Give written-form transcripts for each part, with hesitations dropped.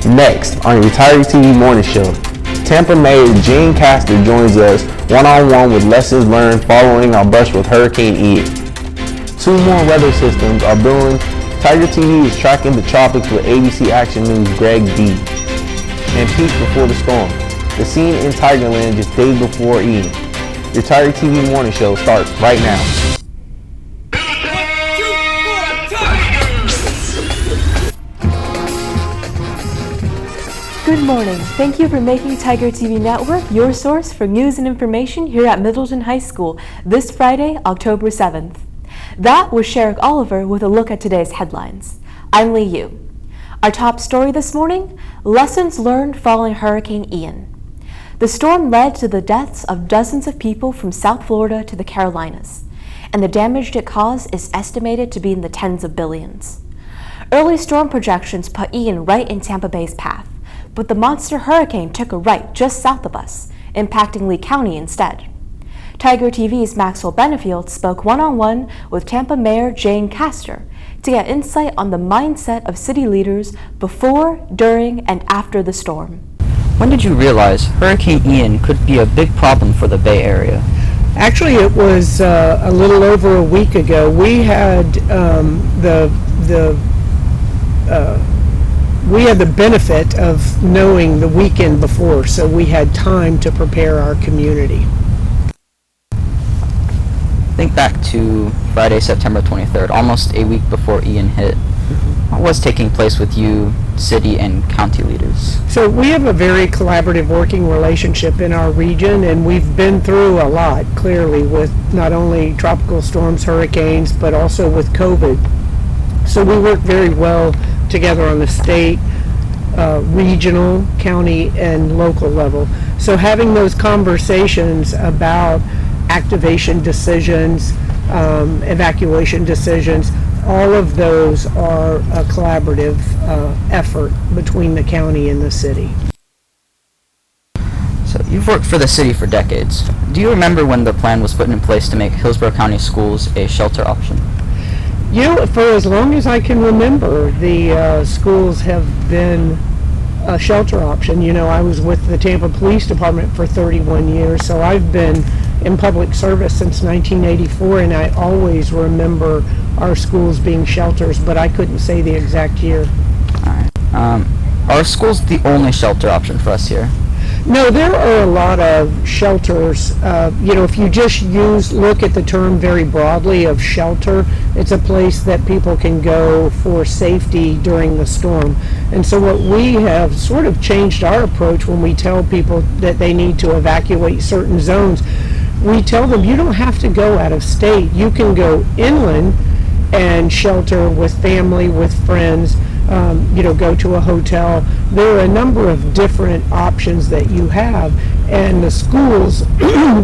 Next, on your Retiree TV Morning Show, Tampa Mayor Jane Castor joins us one-on-one with lessons learned following our brush with Hurricane Ian. 2 more weather systems are brewing. Tiger TV is tracking the tropics with ABC Action News' Gregg D. And peace before the storm. The scene in Tigerland just days before Ian. Your Tiger TV Morning Show starts right now. Good morning. Thank you for making Tiger TV Network your source for news and information here at Middleton High School this Friday, October 7th. That was Sherrick Oliver with a look at today's headlines. I'm Lee Yu. Our top story this morning, lessons learned following Hurricane Ian. The storm led to the deaths of dozens of people from South Florida to the Carolinas, and the damage it caused is estimated to be in the tens of billions. Early storm projections put Ian right in Tampa Bay's path, but the monster hurricane took a right just south of us, impacting Lee County instead. Tiger TV's Maxwell Benefield spoke one-on-one with Tampa Mayor Jane Castor to get insight on the mindset of city leaders before, during, and after the storm. When did you realize Hurricane Ian could be a big problem for the Bay Area? Actually, it was a little over a week ago. We had we had the benefit of knowing the weekend before, so we had time to prepare our community. Think back to Friday, September 23rd, almost a week before Ian hit. What was taking place with you, city and county leaders? So we have a very collaborative working relationship in our region, and we've been through a lot, clearly, with not only tropical storms, hurricanes, but also with COVID. So we work very well together on the state, regional, county, and local level. So having those conversations about activation decisions, evacuation decisions, all of those are a collaborative effort between the county and the city. So you've worked for the city for decades. Do you remember when the plan was put in place to make Hillsborough County schools a shelter option? You know, for as long as I can remember, the schools have been a shelter option. You know, I was with the Tampa Police Department for 31 years, so I've been in public service since 1984, and I always remember our schools being shelters, but I couldn't say the exact year. All right. Are schools the only shelter option for us here? No, there are a lot of shelters. You know, if you just look at the term very broadly of shelter, it's a place that people can go for safety during the storm. And so what we have sort of changed our approach when we tell people that they need to evacuate certain zones. We tell them you don't have to go out of state. You can go inland and shelter with family, with friends, you know, go to a hotel. There are a number of different options that you have, and the schools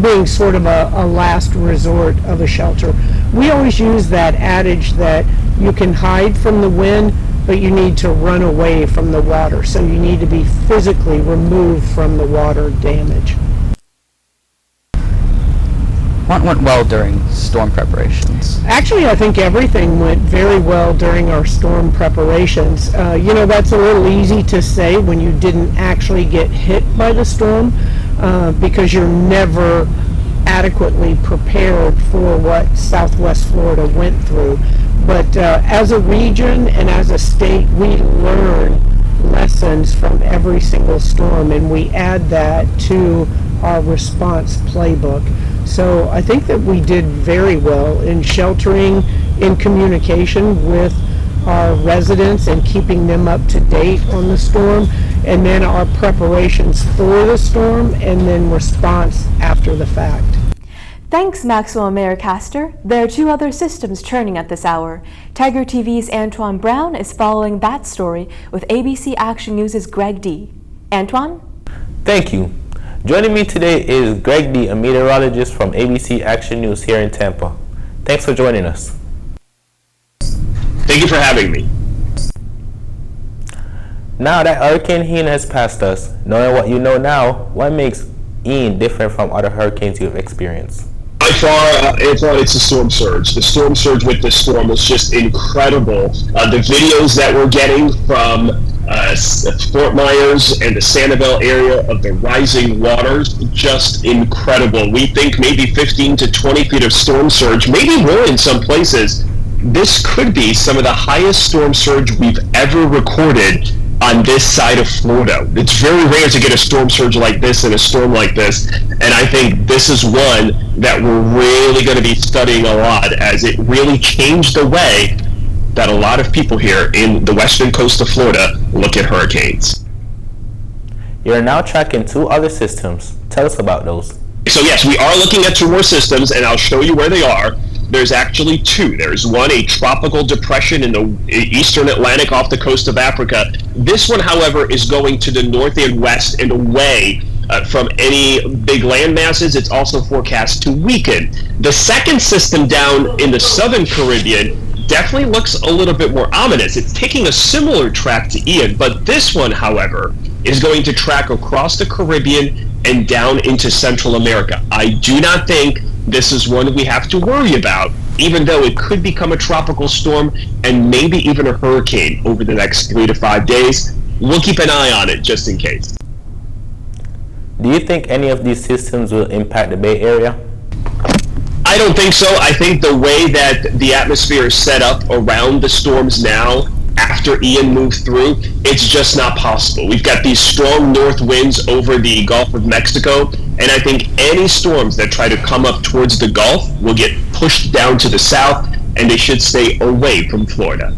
being sort of a last resort of a shelter. We always use that adage that you can hide from the wind, but you need to run away from the water. So you need to be physically removed from the water damage. What went well during storm preparations? Actually, I think everything went very well during our storm preparations. You know, that's a little easy to say when you didn't actually get hit by the storm because you're never adequately prepared for what Southwest Florida went through. But as a region and as a state, we learn lessons from every single storm, and we add that to our response playbook. So I think that we did very well in sheltering, in communication with our residents and keeping them up to date on the storm, and then our preparations for the storm, and then response after the fact. Thanks, Maxwell and Mayor Castor. There are 2 other systems churning at this hour. Tiger TV's Antoine Brown is following that story with ABC Action News' Gregg D. Antoine? Thank you. Joining me today is Gregg D, a meteorologist from ABC Action News here in Tampa. Thanks for joining us. Thank you for having me. Now that Hurricane Ian has passed us, knowing what you know now, what makes Ian different from other hurricanes you've experienced? By far, it's a storm surge. The storm surge with this storm was just incredible. The videos that we're getting from Fort Myers and the Sanibel area of the rising waters, just incredible. We think maybe 15 to 20 feet of storm surge, maybe more in some places. This could be some of the highest storm surge we've ever recorded on this side of Florida. It's very rare to get a storm surge like this and a storm like this, and I think this is one that we're really going to be studying a lot, as it really changed the way that a lot of people here in the western coast of Florida look at hurricanes. You're now tracking 2 other systems. Tell us about those. So yes, we are looking at 2 more systems, and I'll show you where they are. There's actually 2. There's one, a tropical depression in the eastern Atlantic off the coast of Africa. This one, however, is going to the north and west and away from any big land masses. It's also forecast to weaken. The second system down in the southern Caribbean definitely looks a little bit more ominous. It's taking a similar track to Ian, but this one, however, is going to track across the Caribbean and down into Central America. I do not think this is one we have to worry about, even though it could become a tropical storm and maybe even a hurricane over the next 3 to 5 days. We'll keep an eye on it just in case. Do you think any of these systems will impact the Bay Area? I don't think so. I think the way that the atmosphere is set up around the storms now, after Ian moved through, it's just not possible. We've got these strong north winds over the Gulf of Mexico, and I think any storms that try to come up towards the Gulf will get pushed down to the south, and they should stay away from Florida.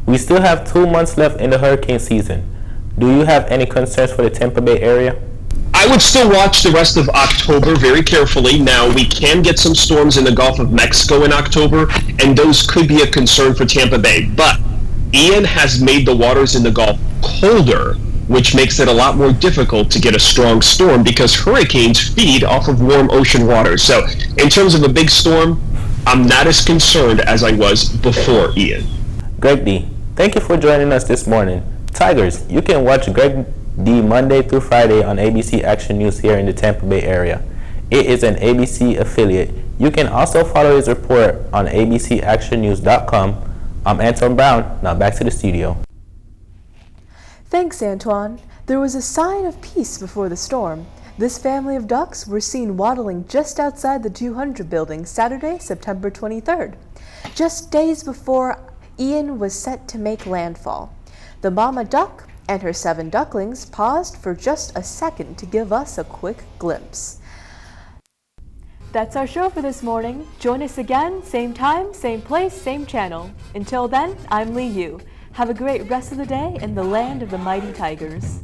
We still have 2 months left in the hurricane season. Do you have any concerns for the Tampa Bay area? I would still watch the rest of October very carefully. Now, we can get some storms in the Gulf of Mexico in October, and those could be a concern for Tampa Bay. But Ian has made the waters in the Gulf colder, which makes it a lot more difficult to get a strong storm because hurricanes feed off of warm ocean water. So in terms of a big storm, I'm not as concerned as I was before Ian. Gregg D, thank you for joining us this morning. Tigers, you can watch Gregg D Monday through Friday on ABC Action News here in the Tampa Bay area. It is an ABC affiliate. You can also follow his report on abcactionnews.com. I'm Anton Brown. Now back to the studio. Thanks, Antoine. There was a sign of peace before the storm. This family of ducks were seen waddling just outside the 200 building Saturday, September 23rd, just days before Ian was set to make landfall. The mama duck and her 7 ducklings paused for just a second to give us a quick glimpse. That's our show for this morning. Join us again, same time, same place, same channel. Until then, I'm Lee Yu. Have a great rest of the day in the land of the mighty tigers.